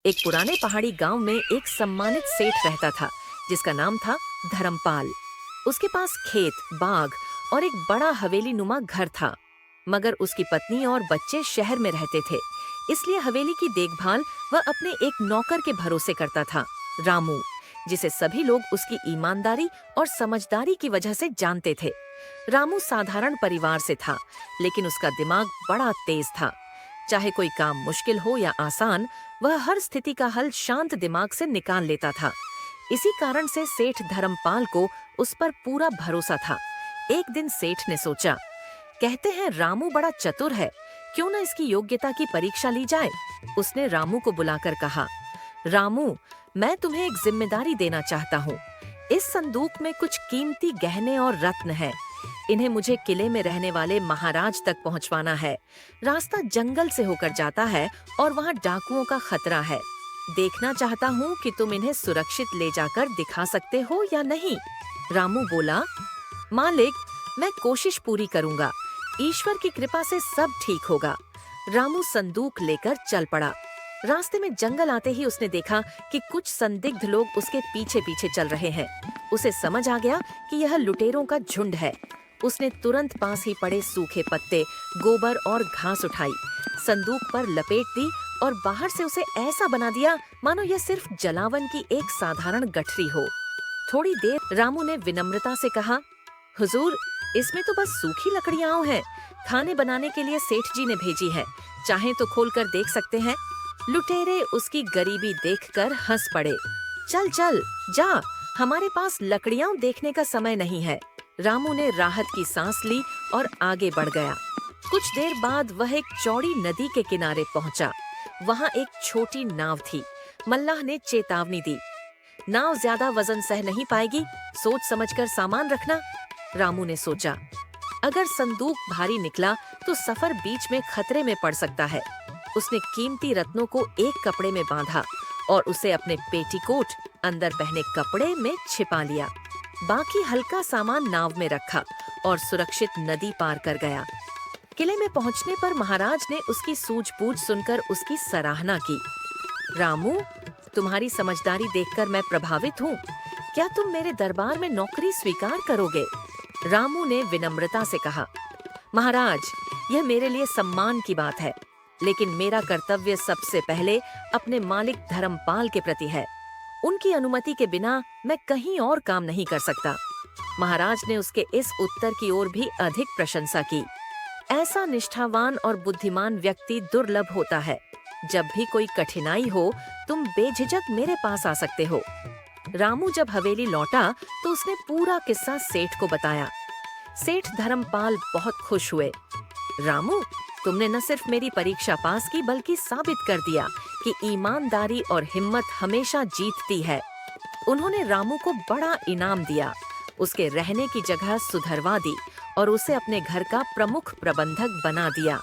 एक पुराने पहाड़ी गांव में एक सम्मानित सेठ रहता था जिसका नाम था धर्मपाल। उसके पास खेत, बाग और एक बड़ा हवेली नुमा घर था। मगर उसकी पत्नी और बच्चे शहर में रहते थे, इसलिए हवेली की देखभाल वह अपने एक नौकर के भरोसे करता था, रामू, जिसे सभी लोग उसकी ईमानदारी और समझदारी की वजह से जानते थे। रामू साधारण परिवार से था, लेकिन उसका दिमाग बड़ा तेज था। चाहे कोई काम मुश्किल हो या आसान, वह हर स्थिति का हल शांत दिमाग से निकाल लेता था। इसी कारण से सेठ धर्मपाल को उस पर पूरा भरोसा था। एक दिन सेठ ने सोचा, कहते हैं रामू बड़ा चतुर है, क्यों न इसकी योग्यता की परीक्षा ली जाए। उसने रामू को बुलाकर कहा, रामू, मैं तुम्हें एक जिम्मेदारी देना चाहता हूँ। इस संदूक में कुछ कीमती गहने और रत्न हैं। इन्हें मुझे किले में रहने वाले महाराज तक पहुंचवाना है। रास्ता जंगल से होकर जाता है और वहां डाकुओं का खतरा है। देखना चाहता हूं कि तुम इन्हें सुरक्षित ले जाकर दिखा सकते हो या नहीं। रामू बोला, मालिक, मैं कोशिश पूरी करूंगा। ईश्वर की कृपा से सब ठीक होगा। रामू संदूक लेकर चल पड़ा। रास्ते में जंगल आते ही उसने देखा कि कुछ संदिग्ध लोग उसके पीछे पीछे चल रहे हैं। उसे समझ आ गया कि यह लुटेरों का झुंड है। उसने तुरंत पास ही पड़े सूखे पत्ते, गोबर और घास उठाई, संदूक पर लपेट दी और बाहर से उसे ऐसा बना दिया मानो यह सिर्फ जलावन की एक साधारण गठरी हो। थोड़ी देर रामू ने विनम्रता से कहा, हुजूर, इसमें तो बस सूखी लकड़ियां हैं। खाने बनाने के लिए सेठ जी ने भेजी है, चाहें तो खोल कर देख सकते हैं। लुटेरे उसकी गरीबी देखकर हंस पड़े। चल चल जा, हमारे पास लकड़ियां देखने का समय नहीं है। रामू ने राहत की सांस ली और आगे बढ़ गया। कुछ देर बाद वह एक चौड़ी नदी के किनारे पहुंचा। वहां एक छोटी नाव थी। मल्लाह ने चेतावनी दी, नाव ज्यादा वजन सह नहीं पाएगी, सोच समझकर सामान रखना। रामू ने सोचा, अगर संदूक भारी निकला तो सफर बीच में खतरे में पड़ सकता है। उसने कीमती रत्नों को एक कपड़े में बांधा और उसे अपने पेटीकोट, अंदर पहने कपड़े में छिपा लिया। बाकी हल्का सामान नाव में रखा और सुरक्षित नदी पार कर गया। किले में पहुंचने पर महाराज ने उसकी सूझबूझ सुनकर उसकी सराहना की। रामू, तुम्हारी समझदारी देखकर मैं प्रभावित हूँ। क्या तुम मेरे दरबार में नौकरी स्वीकार करोगे? रामू ने विनम्रता से कहा, महाराज, यह मेरे लिए सम्मान की बात है, लेकिन मेरा कर्तव्य सबसे पहले अपने मालिक धर्मपाल के प्रति है। उनकी अनुमति के बिना मैं कहीं और काम नहीं कर सकता। महाराज ने उसके इस उत्तर की ओर भी अधिक प्रशंसा की। ऐसा निष्ठावान और बुद्धिमान व्यक्ति दुर्लभ होता है। जब भी कोई कठिनाई हो, तुम बेझिझक मेरे पास आ सकते हो। रामू जब हवेली लौटा तो उसने पूरा किस्सा सेठ को बताया। सेठ धर्मपाल बहुत खुश हुए। रामू, तुमने न सिर्फ मेरी परीक्षा पास की, बल्कि साबित कर दिया कि ईमानदारी और हिम्मत हमेशा जीतती है। उन्होंने रामू को बड़ा इनाम दिया, उसके रहने की जगह सुधरवा दी और उसे अपने घर का प्रमुख प्रबंधक बना दिया।